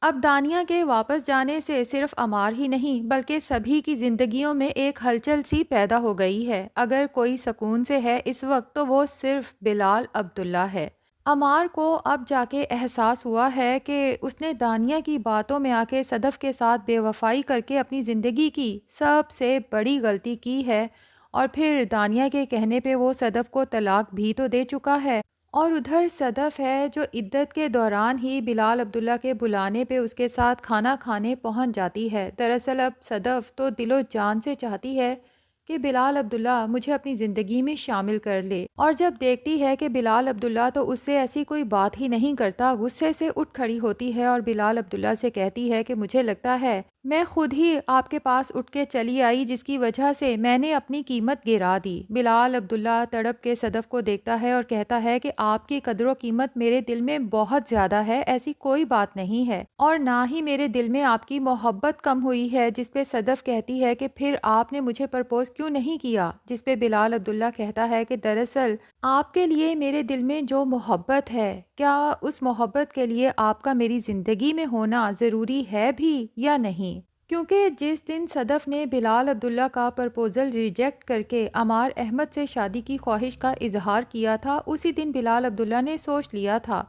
اب دانیہ کے واپس جانے سے صرف عمار ہی نہیں بلکہ سبھی کی زندگیوں میں ایک ہلچل سی پیدا ہو گئی ہے۔ اگر کوئی سکون سے ہے اس وقت تو وہ صرف بلال عبداللہ ہے۔ عمار کو اب جا کے احساس ہوا ہے کہ اس نے دانیہ کی باتوں میں آ کے صدف کے ساتھ بے وفائی کر کے اپنی زندگی کی سب سے بڑی غلطی کی ہے، اور پھر دانیہ کے کہنے پہ وہ صدف کو طلاق بھی تو دے چکا ہے۔ اور ادھر صدف ہے جو عدت کے دوران ہی بلال عبداللہ کے بلانے پہ اس کے ساتھ کھانا کھانے پہنچ جاتی ہے۔ دراصل اب صدف تو دل و جان سے چاہتی ہے کہ بلال عبداللہ مجھے اپنی زندگی میں شامل کر لے، اور جب دیکھتی ہے کہ بلال عبداللہ تو اس سے ایسی کوئی بات ہی نہیں کرتا، غصے سے اٹھ کھڑی ہوتی ہے اور بلال عبداللہ سے کہتی ہے کہ مجھے لگتا ہے میں خود ہی آپ کے پاس اٹھ کے چلی آئی جس کی وجہ سے میں نے اپنی قیمت گرا دی۔ بلال عبداللہ تڑپ کے صدف کو دیکھتا ہے اور کہتا ہے کہ آپ کی قدر و قیمت میرے دل میں بہت زیادہ ہے، ایسی کوئی بات نہیں ہے، اور نہ ہی میرے دل میں آپ کی محبت کم ہوئی ہے۔ جس پہ صدف کہتی ہے کہ پھر آپ نے مجھے پرپوز کیوں نہیں کیا؟ جس پہ بلال عبداللہ کہتا ہے کہ دراصل آپ کے لیے میرے دل میں جو محبت ہے، کیا اس محبت کے لیے آپ کا میری زندگی میں ہونا ضروری ہے بھی یا نہیں؟ کیونکہ جس دن صدف نے بلال عبداللہ کا پرپوزل ریجیکٹ کر کے عمار احمد سے شادی کی خواہش کا اظہار کیا تھا، اسی دن بلال عبداللہ نے سوچ لیا تھا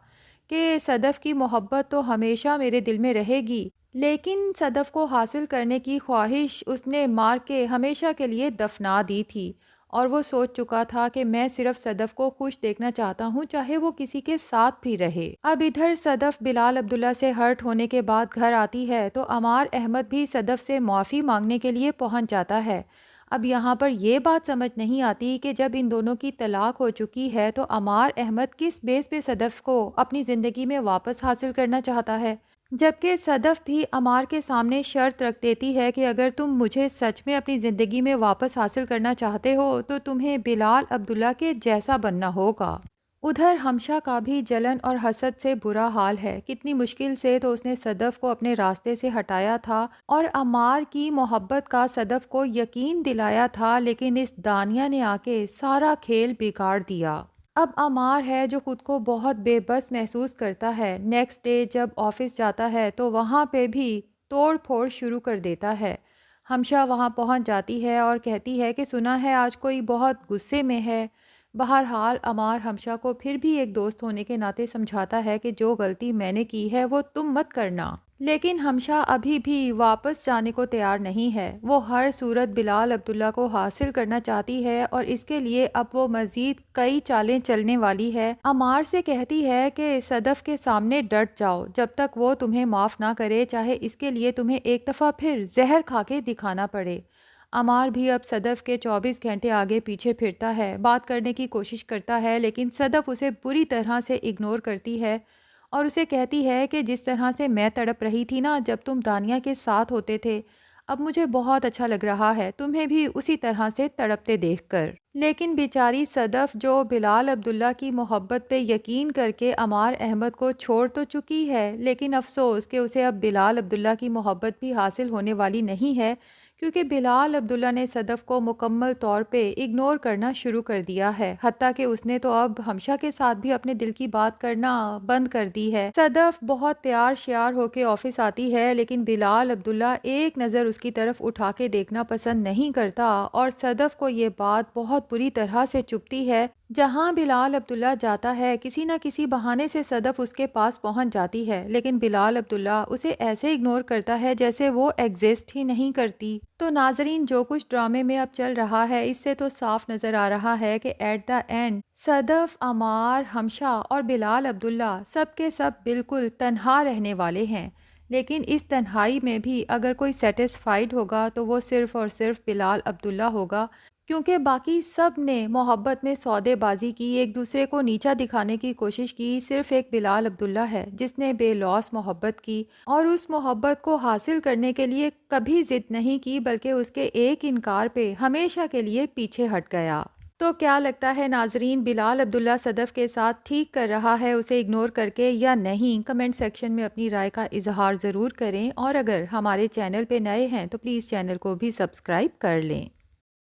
کہ صدف کی محبت تو ہمیشہ میرے دل میں رہے گی، لیکن صدف کو حاصل کرنے کی خواہش اس نے مار کے ہمیشہ کے لیے دفنا دی تھی، اور وہ سوچ چکا تھا کہ میں صرف صدف کو خوش دیکھنا چاہتا ہوں، چاہے وہ کسی کے ساتھ بھی رہے۔ اب ادھر صدف بلال عبداللہ سے ہرٹ ہونے کے بعد گھر آتی ہے تو عمار احمد بھی صدف سے معافی مانگنے کے لیے پہنچ جاتا ہے۔ اب یہاں پر یہ بات سمجھ نہیں آتی کہ جب ان دونوں کی طلاق ہو چکی ہے تو عمار احمد کس بیس پہ صدف کو اپنی زندگی میں واپس حاصل کرنا چاہتا ہے، جبکہ صدف بھی عمار کے سامنے شرط رکھ دیتی ہے کہ اگر تم مجھے سچ میں اپنی زندگی میں واپس حاصل کرنا چاہتے ہو تو تمہیں بلال عبداللہ کے جیسا بننا ہوگا۔ ادھر ہمشہ کا بھی جلن اور حسد سے برا حال ہے، کتنی مشکل سے تو اس نے صدف کو اپنے راستے سے ہٹایا تھا اور عمار کی محبت کا صدف کو یقین دلایا تھا، لیکن اس دانیہ نے آ کے سارا کھیل بگاڑ دیا۔ اب عمار ہے جو خود کو بہت بے بس محسوس کرتا ہے۔ نیکسٹ ڈے جب آفس جاتا ہے تو وہاں پہ بھی توڑ پھوڑ شروع کر دیتا ہے۔ ہمشہ وہاں پہنچ جاتی ہے اور کہتی ہے کہ سنا ہے آج کوئی بہت غصے میں ہے۔ بہرحال عمار ہمشہ کو پھر بھی ایک دوست ہونے کے ناطے سمجھاتا ہے کہ جو غلطی میں نے کی ہے وہ تم مت کرنا، لیکن ہمشہ ابھی بھی واپس جانے کو تیار نہیں ہے۔ وہ ہر صورت بلال عبداللہ کو حاصل کرنا چاہتی ہے اور اس کے لیے اب وہ مزید کئی چالیں چلنے والی ہے۔ عمار سے کہتی ہے کہ صدف کے سامنے ڈٹ جاؤ جب تک وہ تمہیں معاف نہ کرے، چاہے اس کے لیے تمہیں ایک دفعہ پھر زہر کھا کے دکھانا پڑے۔ عمار بھی اب صدف کے 24 گھنٹے آگے پیچھے پھرتا ہے، بات کرنے کی کوشش کرتا ہے، لیکن صدف اسے بری طرح سے اگنور کرتی ہے اور اسے کہتی ہے کہ جس طرح سے میں تڑپ رہی تھی نا جب تم دانیہ کے ساتھ ہوتے تھے، اب مجھے بہت اچھا لگ رہا ہے تمہیں بھی اسی طرح سے تڑپتے دیکھ کر۔ لیکن بیچاری صدف جو بلال عبداللہ کی محبت پہ یقین کر کے عمار احمد کو چھوڑ تو چکی ہے، لیکن افسوس کہ اسے اب بلال عبداللہ کی محبت بھی حاصل ہونے والی نہیں ہے، کیونکہ بلال عبداللہ نے صدف کو مکمل طور پہ اگنور کرنا شروع کر دیا ہے، حتیٰ کہ اس نے تو اب ہمشہ کے ساتھ بھی اپنے دل کی بات کرنا بند کر دی ہے۔ صدف بہت تیار شیار ہو کے آفس آتی ہے، لیکن بلال عبداللہ ایک نظر اس کی طرف اٹھا کے دیکھنا پسند نہیں کرتا، اور صدف کو یہ بات بہت بری طرح سے چبھتی ہے۔ جہاں بلال عبداللہ جاتا ہے کسی نہ کسی بہانے سے صدف اس کے پاس پہنچ جاتی ہے، لیکن بلال عبداللہ اسے ایسے اگنور کرتا ہے جیسے وہ ایگزسٹ ہی نہیں کرتی۔ تو ناظرین، جو کچھ ڈرامے میں اب چل رہا ہے اس سے تو صاف نظر آ رہا ہے کہ ایٹ دا اینڈ صدف، عمار، ہمشہ اور بلال عبداللہ سب کے سب بالکل تنہا رہنے والے ہیں، لیکن اس تنہائی میں بھی اگر کوئی سیٹسفائیڈ ہوگا تو وہ صرف اور صرف بلال عبداللہ ہوگا، کیونکہ باقی سب نے محبت میں سودے بازی کی، ایک دوسرے کو نیچا دکھانے کی کوشش کی، صرف ایک بلال عبداللہ ہے جس نے بے لوث محبت کی اور اس محبت کو حاصل کرنے کے لیے کبھی ضد نہیں کی، بلکہ اس کے ایک انکار پہ ہمیشہ کے لیے پیچھے ہٹ گیا۔ تو کیا لگتا ہے ناظرین، بلال عبداللہ صدف کے ساتھ ٹھیک کر رہا ہے اسے اگنور کر کے یا نہیں؟ کمنٹ سیکشن میں اپنی رائے کا اظہار ضرور کریں، اور اگر ہمارے چینل پہ نئے ہیں تو پلیز چینل کو بھی سبسکرائب کر لیں۔